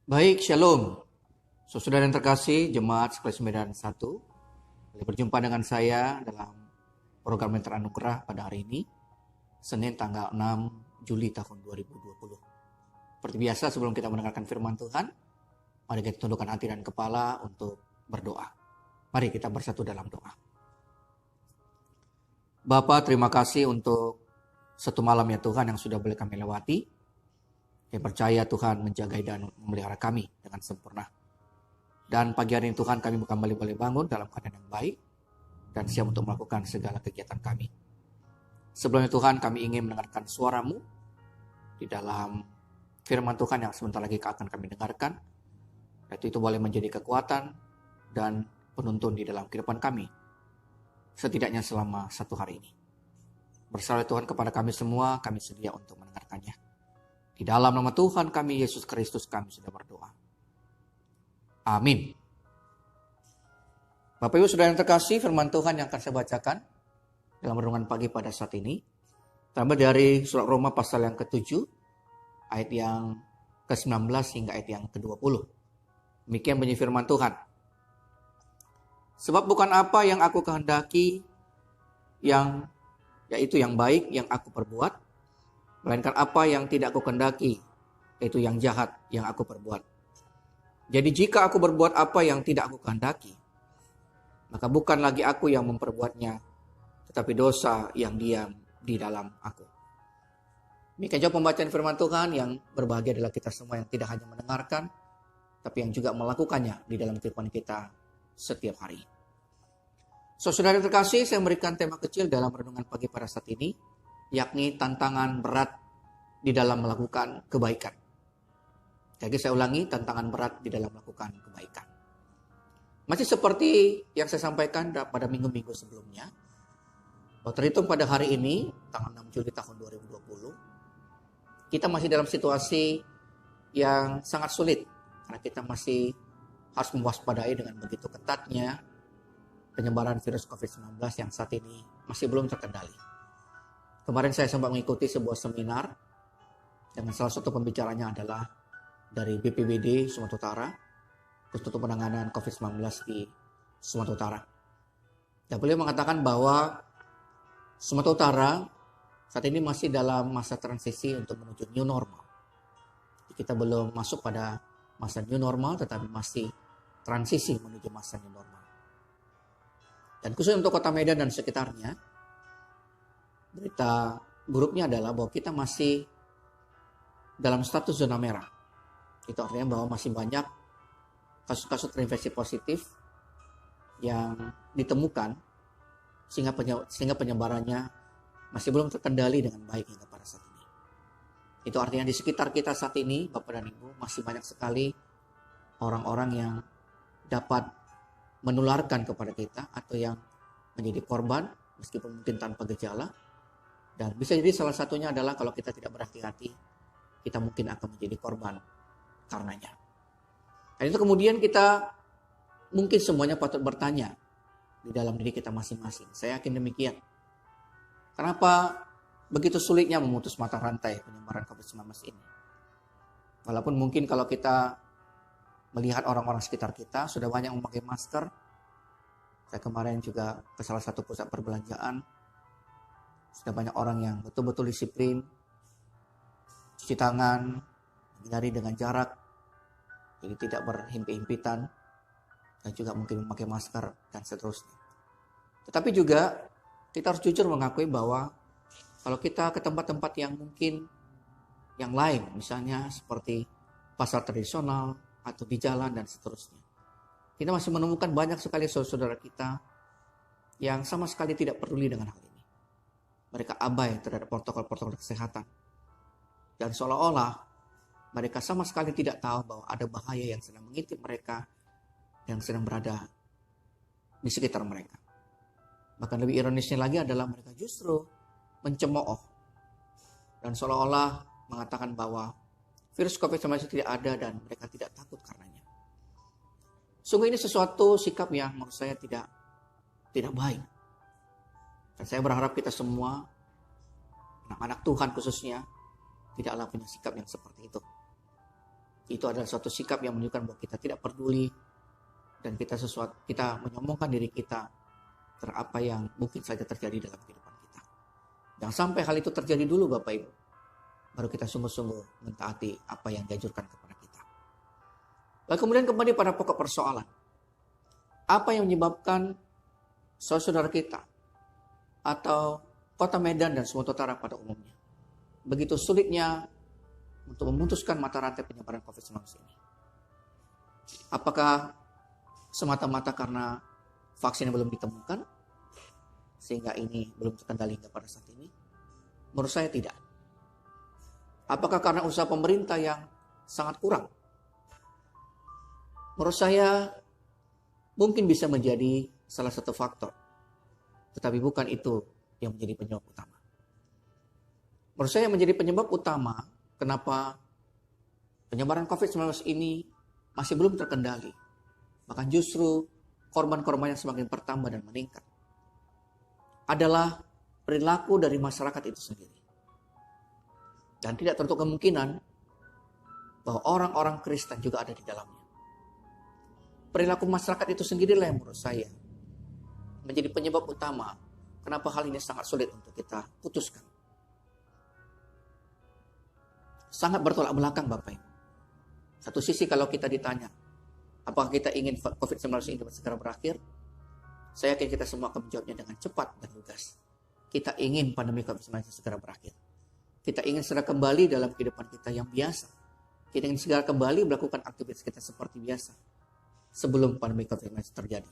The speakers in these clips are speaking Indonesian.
Baik, Shalom. Saudara yang terkasih, Jemaat Sekelas Medan 1. Berjumpa dengan saya dalam program Mentor Anugerah pada hari ini, Senin tanggal 6 Juli tahun 2020. Seperti biasa, sebelum kita mendengarkan firman Tuhan, mari kita tundukkan hati dan kepala untuk berdoa. Mari kita bersatu dalam doa. Bapa, terima kasih untuk satu malam ya Tuhan yang sudah boleh kami lewati. Saya percaya Tuhan menjaga dan memelihara kami dengan sempurna. Dan pagi hari ini Tuhan kami kembali boleh bangun dalam keadaan yang baik dan siap untuk melakukan segala kegiatan kami. Sebelumnya Tuhan kami ingin mendengarkan suara-Mu di dalam firman Tuhan yang sebentar lagi akan kami dengarkan. Itu boleh menjadi kekuatan dan penuntun di dalam kehidupan kami. Setidaknya selama satu hari ini. Berserah Tuhan kepada kami semua, kami sedia untuk mendengarkannya. Di dalam nama Tuhan kami, Yesus Kristus, kami sudah berdoa. Amin. Bapak Ibu Saudara yang terkasih, firman Tuhan yang akan saya bacakan dalam renungan pagi pada saat ini. Terambil dari surat Roma pasal yang ke-7, ayat yang ke-19 hingga ayat yang ke-20. Demikian bunyi firman Tuhan. Sebab bukan apa yang aku kehendaki, yaitu yang baik yang aku perbuat, melainkan apa yang tidak aku kehendaki, yaitu yang jahat yang aku perbuat. Jadi jika aku berbuat apa yang tidak aku kehendaki, maka bukan lagi aku yang memperbuatnya, tetapi dosa yang diam di dalam aku. Demikian juga pembacaan firman Tuhan yang berbahagia adalah kita semua yang tidak hanya mendengarkan, tapi yang juga melakukannya di dalam kehidupan kita setiap hari. Saudara yang terkasih, saya memberikan tema kecil dalam renungan pagi pada saat ini, yakni tantangan berat di dalam melakukan kebaikan. Jadi saya ulangi, tantangan berat di dalam melakukan kebaikan. Masih seperti yang saya sampaikan pada minggu-minggu sebelumnya, terhitung pada hari ini, tanggal 6 Juli tahun 2020, kita masih dalam situasi yang sangat sulit, karena kita masih harus mewaspadai dengan begitu ketatnya penyebaran virus COVID-19 yang saat ini masih belum terkendali. Kemarin saya sempat mengikuti sebuah seminar dengan salah satu pembicaranya adalah dari BPBD Sumatera Utara, khusus untuk penanganan COVID-19 di Sumatera Utara. Dan beliau mengatakan bahwa Sumatera Utara saat ini masih dalam masa transisi untuk menuju new normal. Kita belum masuk pada masa new normal, tetapi masih transisi menuju masa new normal. Dan khusus untuk Kota Medan dan sekitarnya, berita buruknya adalah bahwa kita masih dalam status zona merah. Itu artinya bahwa masih banyak kasus-kasus terinfeksi positif yang ditemukan sehingga penyebarannya masih belum terkendali dengan baik hingga pada saat ini. Itu artinya di sekitar kita saat ini, Bapak dan Ibu, masih banyak sekali orang-orang yang dapat menularkan kepada kita atau yang menjadi korban meskipun mungkin tanpa gejala. Dan bisa jadi salah satunya adalah kalau kita tidak berhati-hati, kita mungkin akan menjadi korban karenanya. Dan itu kemudian kita mungkin semuanya patut bertanya di dalam diri kita masing-masing. Saya yakin demikian. Kenapa begitu sulitnya memutus mata rantai penyebaran COVID-19 ini? Walaupun mungkin kalau kita melihat orang-orang sekitar kita sudah banyak memakai masker. Saya kemarin juga ke salah satu pusat perbelanjaan. Sudah banyak orang yang betul-betul disiplin, cuci tangan, hindari dengan jarak, jadi tidak berhimpit-himpitan, dan juga mungkin memakai masker, dan seterusnya. Tetapi juga kita harus jujur mengakui bahwa kalau kita ke tempat-tempat yang mungkin yang lain, misalnya seperti pasar tradisional, atau di jalan, dan seterusnya, kita masih menemukan banyak sekali saudara-saudara kita yang sama sekali tidak peduli dengan hal ini. Mereka abai terhadap protokol-protokol kesehatan. Dan seolah-olah mereka sama sekali tidak tahu bahwa ada bahaya yang sedang mengintip mereka, yang sedang berada di sekitar mereka. Bahkan lebih ironisnya lagi adalah mereka justru mencemooh. Dan seolah-olah mengatakan bahwa virus COVID-19 tidak ada dan mereka tidak takut karenanya. Sungguh ini sesuatu sikap yang menurut saya tidak baik. Dan saya berharap kita semua, anak-anak Tuhan khususnya, tidaklah punya sikap yang seperti itu. Itu adalah suatu sikap yang menunjukkan bahwa kita tidak peduli dan kita menyombongkan diri kita terhadap apa yang mungkin saja terjadi dalam kehidupan kita. Jangan sampai hal itu terjadi dulu Bapak Ibu. Baru kita sungguh-sungguh mentaati apa yang dianjurkan kepada kita. Lalu kemudian kembali pada pokok persoalan. Apa yang menyebabkan saudara kita atau Kota Medan dan Sumatera Utara pada umumnya begitu sulitnya untuk memutuskan mata rantai penyebaran COVID-19 ini? Apakah semata-mata karena vaksin belum ditemukan sehingga ini belum terkendali hingga pada saat ini? Menurut saya tidak. Apakah karena usaha pemerintah yang sangat kurang? Menurut saya mungkin bisa menjadi salah satu faktor. Tetapi bukan itu yang menjadi penyebab utama. Menurut saya menjadi penyebab utama kenapa penyebaran COVID-19 ini masih belum terkendali. Bahkan justru korban-korban yang semakin bertambah dan meningkat adalah perilaku dari masyarakat itu sendiri. Dan tidak tertutup kemungkinan bahwa orang-orang Kristen juga ada di dalamnya. Perilaku masyarakat itu sendirilah yang menurut saya menjadi penyebab utama kenapa hal ini sangat sulit untuk kita putuskan. Sangat bertolak belakang Bapak Ibu. Satu sisi kalau kita ditanya, apakah kita ingin COVID-19 ini segera berakhir? Saya yakin kita semua akan menjawabnya dengan cepat dan lugas. Kita ingin pandemi COVID-19 segera berakhir. Kita ingin segera kembali dalam kehidupan kita yang biasa. Kita ingin segera kembali melakukan aktivitas kita seperti biasa sebelum pandemi COVID-19 terjadi.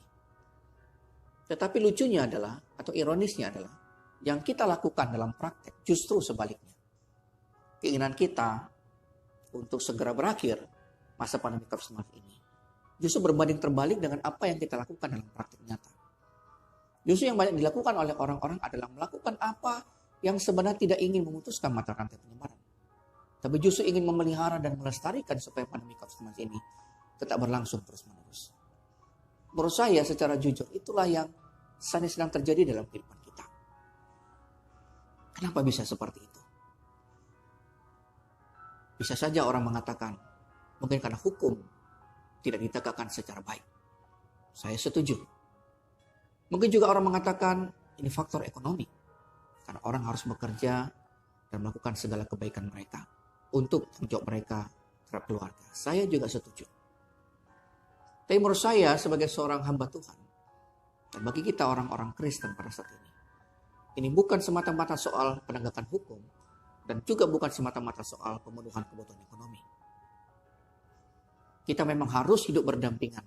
Tetapi lucunya adalah, atau ironisnya adalah, yang kita lakukan dalam praktek justru sebaliknya. Keinginan kita untuk segera berakhir masa pandemi COVID-19 ini justru berbanding terbalik dengan apa yang kita lakukan dalam praktek nyata. Justru yang banyak dilakukan oleh orang-orang adalah melakukan apa yang sebenarnya tidak ingin memutuskan mata rantai penyebaran, tapi justru ingin memelihara dan melestarikan supaya pandemi COVID-19 ini tetap berlangsung terus-menerus. Menurut saya secara jujur itulah yang saat ini sedang terjadi dalam kehidupan kita. Kenapa bisa seperti itu? Bisa saja orang mengatakan mungkin karena hukum tidak ditegakkan secara baik. Saya setuju. Mungkin juga orang mengatakan ini faktor ekonomi. Karena orang harus bekerja dan melakukan segala kebaikan mereka untuk menjawab mereka terhadap keluarga. Saya juga setuju. Tapi menurut saya sebagai seorang hamba Tuhan, dan bagi kita orang-orang Kristen pada saat ini bukan semata-mata soal penegakan hukum, dan juga bukan semata-mata soal pemenuhan kebutuhan ekonomi. Kita memang harus hidup berdampingan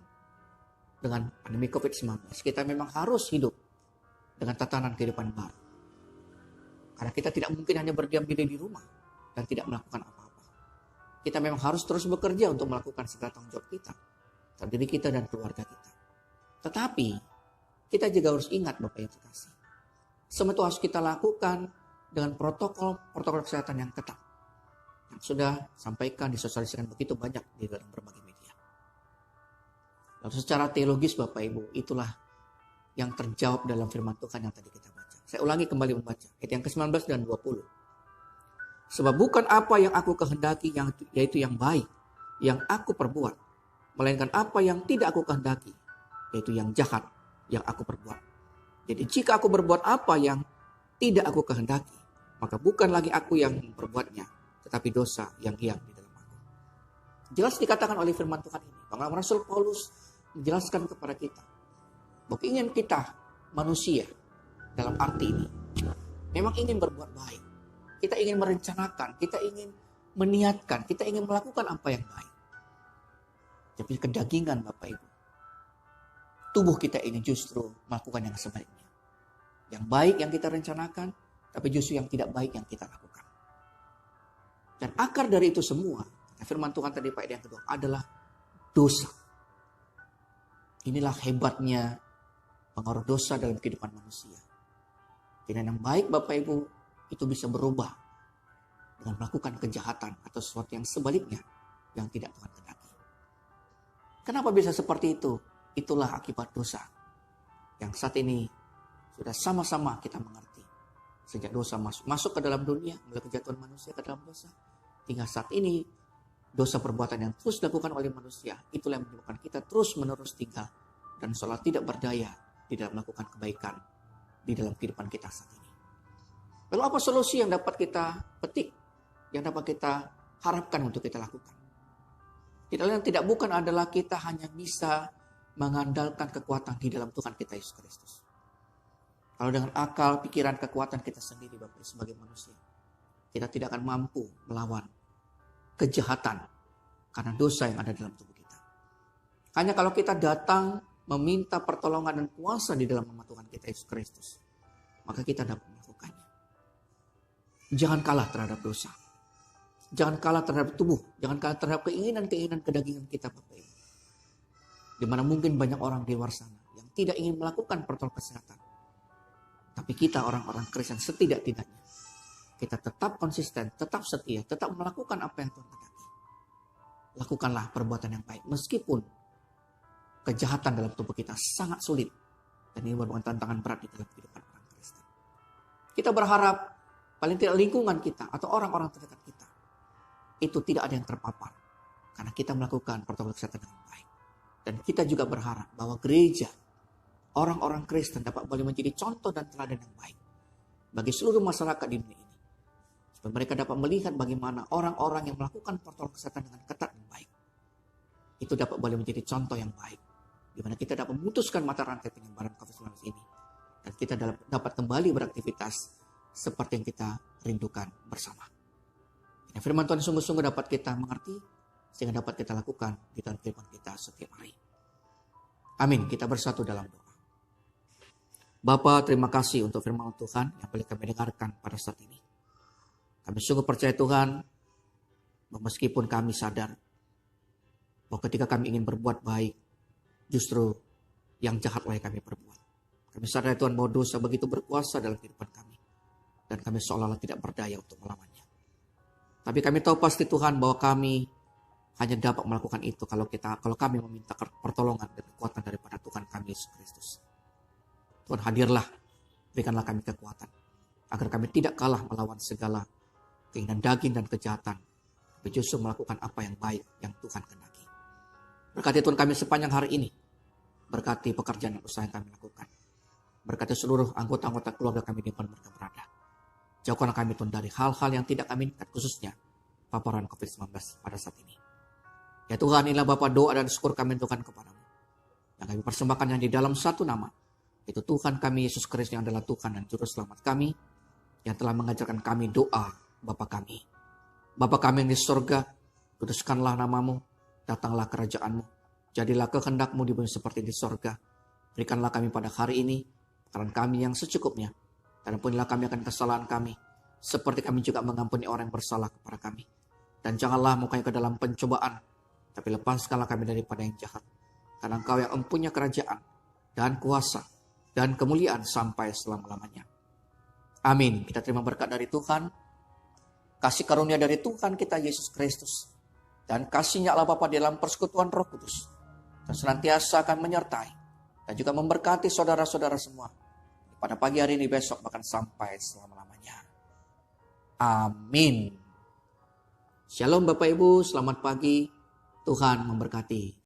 dengan pandemi COVID-19. Kita memang harus hidup dengan tatanan kehidupan baru. Karena kita tidak mungkin hanya berdiam diri di rumah dan tidak melakukan apa-apa. Kita memang harus terus bekerja untuk melakukan segala tanggung jawab kita, terhadap diri kita dan keluarga kita. Tetapi kita juga harus ingat Bapak yang terkasih, semua itu harus kita lakukan dengan protokol kesehatan yang ketat yang sudah sampaikan disosialisasikan begitu banyak di dalam berbagai media. Lalu secara teologis Bapak Ibu, itulah yang terjawab dalam firman Tuhan yang tadi kita baca. Saya ulangi kembali membaca ayat yang ke-19 dan 20. Sebab bukan apa yang aku kehendaki yaitu yang baik yang aku perbuat, melainkan apa yang tidak aku kehendaki yaitu yang jahat yang aku perbuat. Jadi jika aku berbuat apa yang tidak aku kehendaki, maka bukan lagi aku yang memperbuatnya, tetapi dosa yang hilang di dalam aku. Jelas dikatakan oleh firman Tuhan ini, bahwa Rasul Paulus menjelaskan kepada kita bahwa ingin kita manusia dalam arti ini memang ingin berbuat baik. Kita ingin merencanakan, kita ingin meniatkan, kita ingin melakukan apa yang baik. Tapi kedagingan Bapak Ibu, tubuh kita ini justru melakukan yang sebaliknya. Yang baik yang kita rencanakan, tapi justru yang tidak baik yang kita lakukan. Dan akar dari itu semua, firman Tuhan tadi Pak yang kedua, adalah dosa. Inilah hebatnya pengaruh dosa dalam kehidupan manusia. Dan yang baik Bapak Ibu itu bisa berubah dengan melakukan kejahatan atau sesuatu yang sebaliknya yang tidak Tuhan kehendaki. Kenapa bisa seperti itu? Itulah akibat dosa yang saat ini sudah sama-sama kita mengerti. Sejak dosa masuk ke dalam dunia, mulai kejatuhan manusia ke dalam dosa, hingga saat ini dosa perbuatan yang terus dilakukan oleh manusia, itulah yang menyebabkan kita terus menerus tinggal dan seolah tidak berdaya di dalam melakukan kebaikan di dalam kehidupan kita saat ini. Lalu apa solusi yang dapat kita petik, yang dapat kita harapkan untuk kita lakukan? Tidak lain tidak bukan adalah kita hanya bisa mengandalkan kekuatan di dalam Tuhan kita Yesus Kristus. Kalau dengan akal, pikiran, kekuatan kita sendiri Bapak sebagai manusia, kita tidak akan mampu melawan kejahatan karena dosa yang ada dalam tubuh kita. Hanya kalau kita datang meminta pertolongan dan kuasa di dalam nama Tuhan kita Yesus Kristus, maka kita dapat melakukannya. Jangan kalah terhadap dosa. Jangan kalah terhadap tubuh. Jangan kalah terhadap keinginan-keinginan kedagingan kita Bapak Ibu. Di mana mungkin banyak orang di luar sana yang tidak ingin melakukan protokol kesehatan. Tapi kita orang-orang Kristen setidak-tidaknya kita tetap konsisten, tetap setia, tetap melakukan apa yang Tuhan kehendaki. Lakukanlah perbuatan yang baik meskipun kejahatan dalam tubuh kita sangat sulit dan ini merupakan tantangan berat di dalam kehidupan orang Kristen. Kita berharap paling tidak lingkungan kita atau orang-orang terdekat kita itu tidak ada yang terpapar karena kita melakukan protokol kesehatan dengan baik. Dan kita juga berharap bahwa gereja, orang-orang Kristen dapat boleh menjadi contoh dan teladan yang baik bagi seluruh masyarakat di dunia ini. Supaya mereka dapat melihat bagaimana orang-orang yang melakukan protokol kesehatan dengan ketat dan baik. Itu dapat boleh menjadi contoh yang baik. Di mana kita dapat memutuskan mata rantai penyebaran COVID-19 ini. Dan kita dapat kembali beraktivitas seperti yang kita rindukan bersama. Dan firman Tuhan sungguh-sungguh dapat kita mengerti sehingga dapat kita lakukan di dalam kehidupan kita setiap hari. Amin. Kita bersatu dalam doa. Bapa, terima kasih untuk firman Tuhan yang boleh kami dengarkan pada saat ini. Kami sungguh percaya Tuhan, bahwa meskipun kami sadar bahwa ketika kami ingin berbuat baik, justru yang jahatlah yang kami perbuat. Kami sadar Tuhan bahwa dosa begitu berkuasa dalam kehidupan kami. Dan kami seolah-olah tidak berdaya untuk melawannya. Tapi kami tahu pasti Tuhan bahwa kami hanya dapat melakukan itu kalau kami meminta pertolongan dan kekuatan daripada Tuhan kami Yesus Kristus. Tuhan hadirlah, berikanlah kami kekuatan agar kami tidak kalah melawan segala keinginan daging dan kejahatan, tapi justru melakukan apa yang baik yang Tuhan kehendaki. Berkati Tuhan kami sepanjang hari ini, berkati pekerjaan dan usaha yang kami lakukan, berkati seluruh anggota-anggota keluarga kami di mana mereka berada. Jauhkanlah kami Tuhan dari hal-hal yang tidak kami inginkan, khususnya paparan COVID-19 pada saat ini. Ya Tuhan, inilah Bapa doa dan syukur kami Tuhan kepadamu. Yang kami persembahkan yang di dalam satu nama, itu Tuhan kami Yesus Kristus yang adalah Tuhan dan Juru Selamat kami, yang telah mengajarkan kami doa Bapa kami. Bapa kami yang di surga, kuduskanlah namamu, datanglah kerajaanmu, jadilah kehendakmu di bumi seperti di surga. Berikanlah kami pada hari ini makanan kami yang secukupnya, dan ampunilah kami akan kesalahan kami, seperti kami juga mengampuni orang yang bersalah kepada kami. Dan janganlah mukanya ke dalam pencobaan, tapi lepaskanlah kami daripada yang jahat. Karena Engkau yang empunya kerajaan, dan kuasa, dan kemuliaan sampai selama-lamanya. Amin. Kita terima berkat dari Tuhan, kasih karunia dari Tuhan kita Yesus Kristus, dan kasihnya Allah Bapa dalam persekutuan Roh Kudus, dan senantiasa akan menyertai, dan juga memberkati saudara-saudara semua, pada pagi hari ini, besok, bahkan sampai selama-lamanya. Amin. Shalom Bapak Ibu, selamat pagi. Tuhan memberkati.